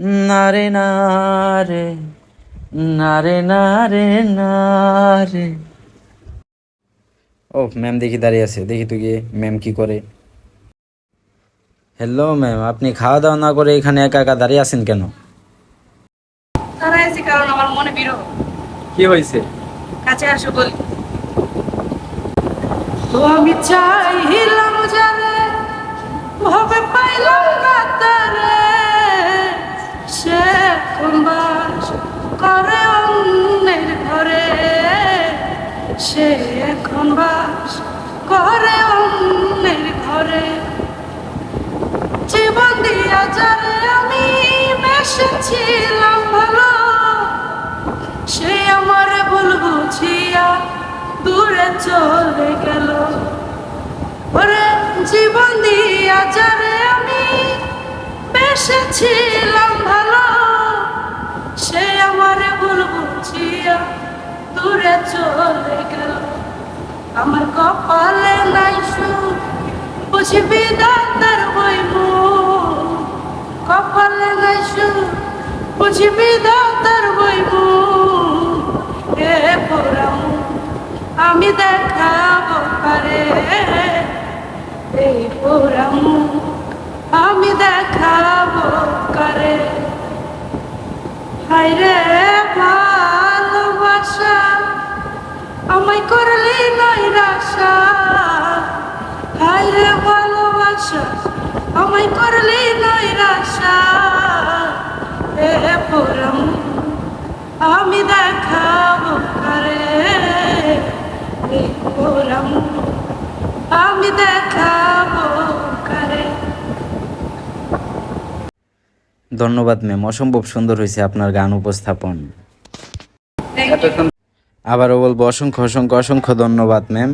না রে না রে, না রে না রে না রে। ও ম্যাম দেখি দাঁড়িয়ে আছে, দেখি তো গিয়ে ম্যাম কি করে। হ্যালো ম্যাম, আপনি খাওয়া দাওয়া না করে এখানে একা একা দাঁড়িয়ে আছেন কেন? দাঁড়াইছি কারণ আমার মনে বিরহ। কি হয়েছে? কাছে আসো বলি। তো আমি চাইলাম জানে ভাবে পাইলাম না তারে, সে এখন বাস করে অন্যের ঘরে, সে এখন বাস করে অন্যের ঘরে। জীবন দিয়া যারে আমি বেসেছিলাম ভালো, সে আমারে ভুল বুঝিয়া দূরে চলে গেল। ওরে জীবন দিয়া যারে আমি বেসেছিলাম ভালো, সে আমারে ভুল বুঝিয়া দূরে চলে গেল। আমার কপালে নাই সুখ, বুঝবি দাদার বইব। কপালে নাই সুখ, বুঝবি দাদার বইব। এ পোড়াম আমি দেখাবো পারে, এই পোড়াম আমি দেখাবো করে। হায়রে ভালোবাসা আমায় করলি নৈরাশা, হায়রে ভালোবাসা আমায় করলি নৈরাশা। এ পোড়াম আমি দেখাবো করে, এই পোড়াম আমি দেখাবো করে। ধন্যবাদ ম্যাম, অসম্ভব সুন্দর হয়েছে আপনার গান উপস্থাপন। Thank you. আবারও বলবো অসংখ্য অসংখ্য অসংখ্য ধন্যবাদ ম্যাম।